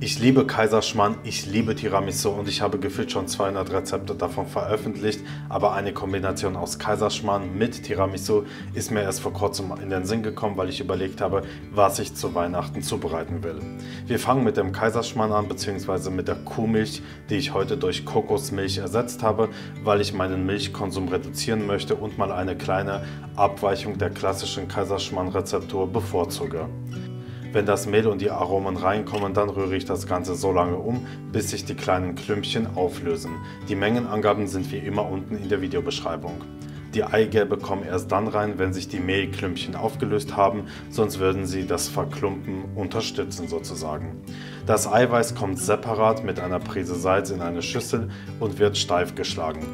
Ich liebe Kaiserschmarrn, ich liebe Tiramisu und ich habe gefühlt schon 200 Rezepte davon veröffentlicht, aber eine Kombination aus Kaiserschmarrn mit Tiramisu ist mir erst vor kurzem in den Sinn gekommen, weil ich überlegt habe, was ich zu Weihnachten zubereiten will. Wir fangen mit dem Kaiserschmarrn an, beziehungsweise mit der Kuhmilch, die ich heute durch Kokosmilch ersetzt habe, weil ich meinen Milchkonsum reduzieren möchte und mal eine kleine Abweichung der klassischen Kaiserschmarrn-Rezeptur bevorzuge. Wenn das Mehl und die Aromen reinkommen, dann rühre ich das Ganze so lange um, bis sich die kleinen Klümpchen auflösen. Die Mengenangaben sind wie immer unten in der Videobeschreibung. Die Eigelbe kommen erst dann rein, wenn sich die Mehlklümpchen aufgelöst haben, sonst würden sie das Verklumpen unterstützen sozusagen. Das Eiweiß kommt separat mit einer Prise Salz in eine Schüssel und wird steif geschlagen.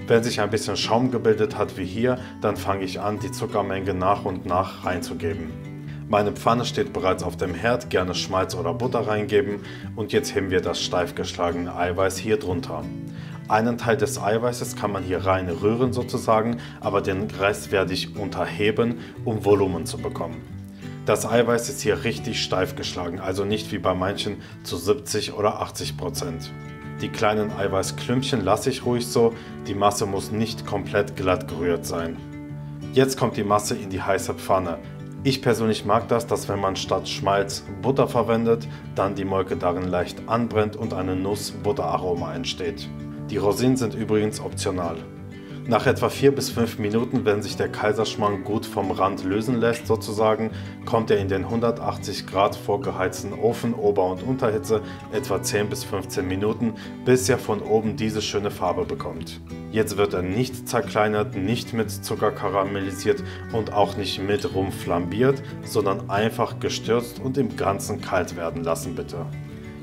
Wenn sich ein bisschen Schaum gebildet hat wie hier, dann fange ich an, die Zuckermenge nach und nach reinzugeben. Meine Pfanne steht bereits auf dem Herd, gerne Schmalz oder Butter reingeben und jetzt heben wir das steif geschlagene Eiweiß hier drunter. Einen Teil des Eiweißes kann man hier rein rühren sozusagen, aber den Rest werde ich unterheben, um Volumen zu bekommen. Das Eiweiß ist hier richtig steif geschlagen, also nicht wie bei manchen zu 70 oder 80%. Die kleinen Eiweißklümpchen lasse ich ruhig so, die Masse muss nicht komplett glatt gerührt sein. Jetzt kommt die Masse in die heiße Pfanne. Ich persönlich mag das, dass wenn man statt Schmalz Butter verwendet, dann die Molke darin leicht anbrennt und ein Nuss-Butter-Aroma entsteht. Die Rosinen sind übrigens optional. Nach etwa 4 bis 5 Minuten, wenn sich der Kaiserschmarrn gut vom Rand lösen lässt sozusagen, kommt er in den 180 Grad vorgeheizten Ofen Ober- und Unterhitze etwa 10 bis 15 Minuten, bis er von oben diese schöne Farbe bekommt. Jetzt wird er nicht zerkleinert, nicht mit Zucker karamellisiert und auch nicht mit Rum flambiert, sondern einfach gestürzt und im Ganzen kalt werden lassen bitte.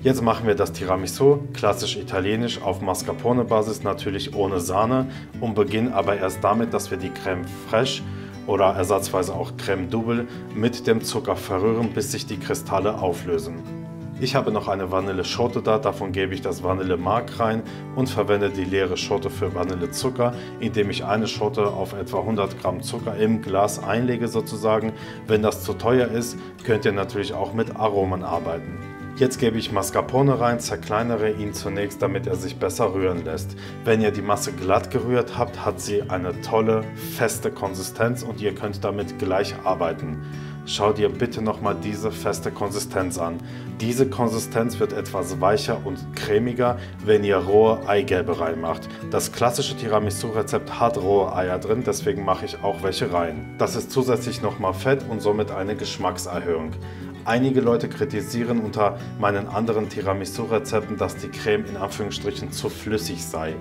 Jetzt machen wir das Tiramisu, klassisch italienisch, auf Mascarpone-Basis, natürlich ohne Sahne und beginnen aber erst damit, dass wir die Crème fraîche oder ersatzweise auch Crème double mit dem Zucker verrühren, bis sich die Kristalle auflösen. Ich habe noch eine Vanilleschote da, davon gebe ich das Vanillemark rein und verwende die leere Schote für Vanillezucker, indem ich eine Schote auf etwa 100 Gramm Zucker im Glas einlege sozusagen. Wenn das zu teuer ist, könnt ihr natürlich auch mit Aromen arbeiten. Jetzt gebe ich Mascarpone rein, zerkleinere ihn zunächst, damit er sich besser rühren lässt. Wenn ihr die Masse glatt gerührt habt, hat sie eine tolle, feste Konsistenz und ihr könnt damit gleich arbeiten. Schau dir bitte nochmal diese feste Konsistenz an. Diese Konsistenz wird etwas weicher und cremiger, wenn ihr rohe Eigelbe reinmacht. Das klassische Tiramisu-Rezept hat rohe Eier drin, deswegen mache ich auch welche rein. Das ist zusätzlich nochmal Fett und somit eine Geschmackserhöhung. Einige Leute kritisieren unter meinen anderen Tiramisu-Rezepten, dass die Creme in Anführungsstrichen zu flüssig sei.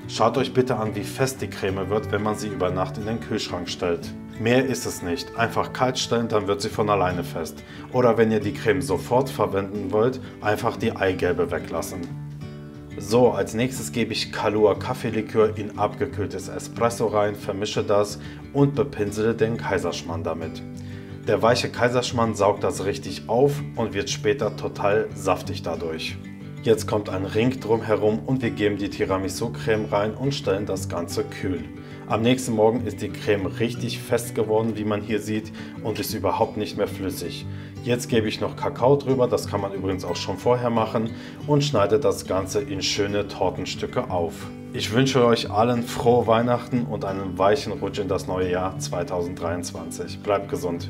Schaut euch bitte an, wie fest die Creme wird, wenn man sie über Nacht in den Kühlschrank stellt. Mehr ist es nicht. Einfach kalt stellen, dann wird sie von alleine fest. Oder wenn ihr die Creme sofort verwenden wollt, einfach die Eigelbe weglassen. So, als nächstes gebe ich Kahlua Kaffeelikör in abgekühltes Espresso rein, vermische das und bepinsele den Kaiserschmarrn damit. Der weiche Kaiserschmarrn saugt das richtig auf und wird später total saftig dadurch. Jetzt kommt ein Ring drumherum und wir geben die Tiramisu-Creme rein und stellen das Ganze kühl. Am nächsten Morgen ist die Creme richtig fest geworden, wie man hier sieht, und ist überhaupt nicht mehr flüssig. Jetzt gebe ich noch Kakao drüber, das kann man übrigens auch schon vorher machen, und schneide das Ganze in schöne Tortenstücke auf. Ich wünsche euch allen frohe Weihnachten und einen weichen Rutsch in das neue Jahr 2023. Bleibt gesund!